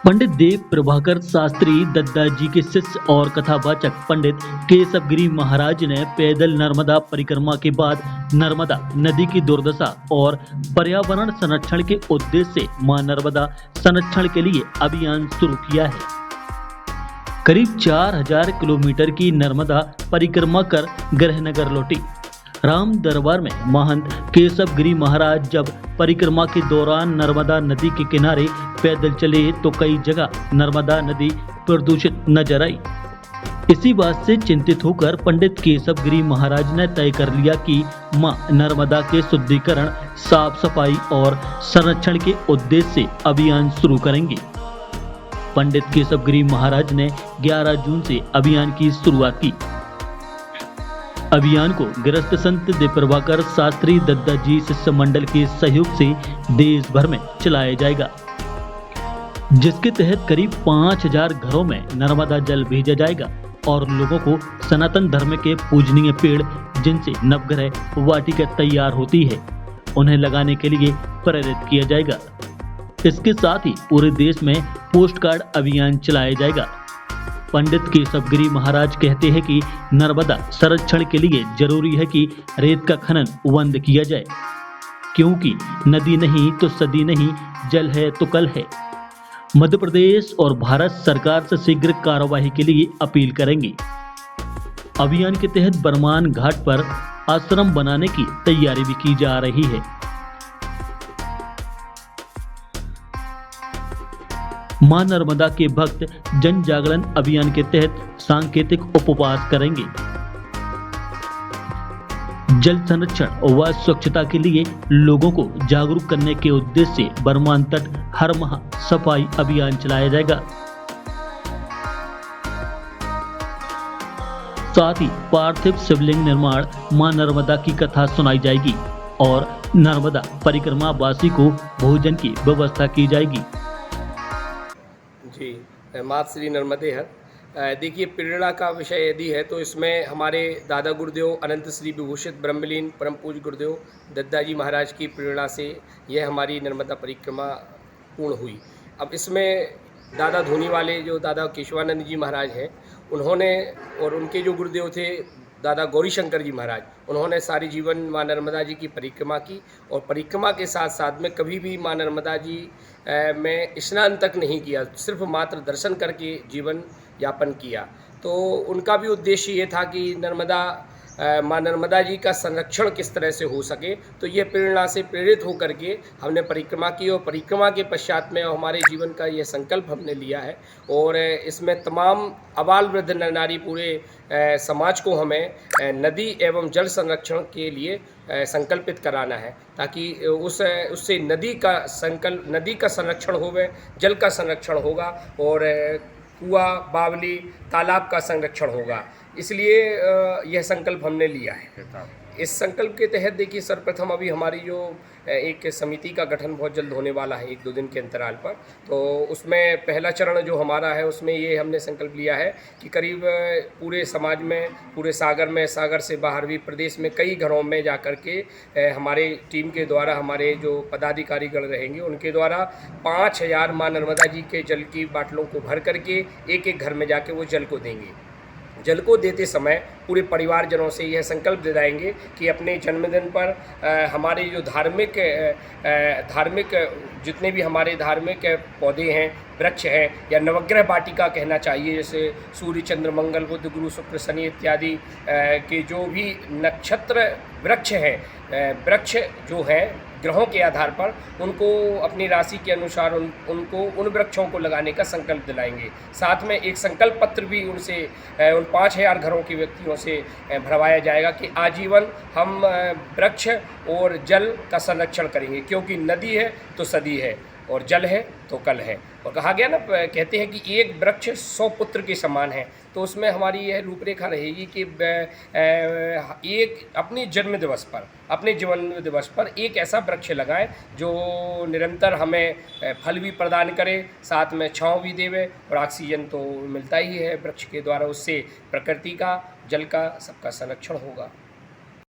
पंडित देव प्रभाकर शास्त्री दद्दा जी के शिष्य और कथावाचक पंडित केशवगिरी महाराज ने पैदल नर्मदा परिक्रमा के बाद नर्मदा नदी की दुर्दशा और पर्यावरण संरक्षण के उद्देश्य से मां नर्मदा संरक्षण के लिए अभियान शुरू किया है। करीब 4000 किलोमीटर की नर्मदा परिक्रमा कर गृहनगर लौटी। राम दरबार में महंत केशवगिरी महाराज जब परिक्रमा के दौरान नर्मदा नदी के किनारे पैदल चले तो कई जगह नर्मदा नदी प्रदूषित नजर आई। इसी बात से चिंतित होकर पंडित केशवगिरी महाराज ने तय कर लिया कि मां नर्मदा के शुद्धिकरण, साफ सफाई और संरक्षण के उद्देश्य से अभियान शुरू करेंगे। पंडित केशवगिरी महाराज ने 11 जून से अभियान की शुरुआत की। अभियान को गृहस्थ संत देव प्रभाकर शास्त्री दद्दा जी शिष्य मंडल के सहयोग से देश भर में चलाया जाएगा, जिसके तहत करीब 5000 घरों में नर्मदा जल भेजा जाएगा और लोगों को सनातन धर्म के पूजनीय पेड़ जिनसे नवग्रह वाटिका तैयार होती है उन्हें लगाने के लिए प्रेरित किया जाएगा। इसके साथ ही पूरे देश में पोस्ट कार्ड अभियान चलाया जाएगा। पंडित केशवगिरी महाराज कहते हैं कि नर्मदा संरक्षण के लिए जरूरी है कि रेत का खनन बंद किया जाए, क्योंकि नदी नहीं तो सदी नहीं, जल है तो कल है। मध्य प्रदेश और भारत सरकार से शीघ्र कार्यवाही के लिए अपील करेंगे। अभियान के तहत बरमान घाट पर आश्रम बनाने की तैयारी भी की जा रही है। मां नर्मदा के भक्त जन जागरण अभियान के तहत सांकेतिक उपवास करेंगे। जल संरक्षण व स्वच्छता के लिए लोगों को जागरूक करने के उद्देश्य से बरमान तट हर माह सफाई अभियान चलाया जाएगा। साथ ही पार्थिव शिवलिंग निर्माण, मां नर्मदा की कथा सुनाई जाएगी और नर्मदा परिक्रमा वासी को भोजन की व्यवस्था की जाएगी। जी, मात श्री नर्मदे हर। देखिए, प्रेरणा का विषय यदि है तो इसमें हमारे दादा गुरुदेव अनंत श्री विभूषित ब्रह्मलीन परम पूज्य गुरुदेव दद्दा जी महाराज की प्रेरणा से यह हमारी नर्मदा परिक्रमा पूर्ण हुई। अब इसमें दादा धोनी वाले जो दादा केशवानंद जी महाराज हैं, उन्होंने और उनके जो गुरुदेव थे दादा गौरीशंकर जी महाराज, उन्होंने सारी जीवन मां नर्मदा जी की परिक्रमा की और परिक्रमा के साथ साथ में कभी भी मां नर्मदा जी में स्नान तक नहीं किया, सिर्फ मात्र दर्शन करके जीवन यापन किया। तो उनका भी उद्देश्य ये था कि मां नर्मदा जी का संरक्षण किस तरह से हो सके। तो ये प्रेरणा से प्रेरित होकर के हमने परिक्रमा की और परिक्रमा के पश्चात में हमारे जीवन का ये संकल्प हमने लिया है और इसमें तमाम अबाल वृद्ध नर नारी पूरे समाज को हमें नदी एवं जल संरक्षण के लिए संकल्पित कराना है, ताकि उससे नदी का संरक्षण होवे, जल का संरक्षण होगा और कुआं, बावली, तालाब का संरक्षण होगा। इसलिए यह संकल्प हमने लिया है। इस संकल्प के तहत देखिए, सर्वप्रथम अभी हमारी जो एक समिति का गठन बहुत जल्द होने वाला है, 1-2 दिन के अंतराल पर। तो उसमें पहला चरण जो हमारा है उसमें ये हमने संकल्प लिया है कि करीब पूरे समाज में, पूरे सागर से बाहर भी प्रदेश में कई घरों में जा कर के हमारे टीम के द्वारा, हमारे जो पदाधिकारीगण रहेंगे उनके द्वारा 5000 मां नर्मदा जी के जल की बाटलों को भर करके एक घर में जाके वो जल को देंगे। जल को देते समय पूरे परिवारजनों से यह संकल्प दिलाएंगे कि अपने जन्मदिन पर हमारे जो धार्मिक जितने भी हमारे धार्मिक पौधे हैं, वृक्ष हैं, या नवग्रह वाटिका कहना चाहिए, जैसे सूर्य, चंद्र, मंगल, बुध, गुरु, शुक्र, शनि इत्यादि के जो भी नक्षत्र वृक्ष हैं, वृक्ष जो हैं ग्रहों के आधार पर, उनको अपनी राशि के अनुसार उनको उन वृक्षों को लगाने का संकल्प दिलाएंगे। साथ में एक संकल्प पत्र भी उन 5000 घरों के व्यक्तियों से भरवाया जाएगा कि आजीवन हम वृक्ष और जल का संरक्षण करेंगे, क्योंकि नदी है तो सदी है और जल है तो कल है। और कहा गया ना, कहते हैं कि एक वृक्ष 100 पुत्र के समान है। तो उसमें हमारी यह रूपरेखा रहेगी कि एक अपने जन्म दिवस पर एक ऐसा वृक्ष लगाएं जो निरंतर हमें फल भी प्रदान करे, साथ में छांव भी देवे, और ऑक्सीजन तो मिलता ही है वृक्ष के द्वारा। उससे प्रकृति का, जल का, सबका संरक्षण होगा।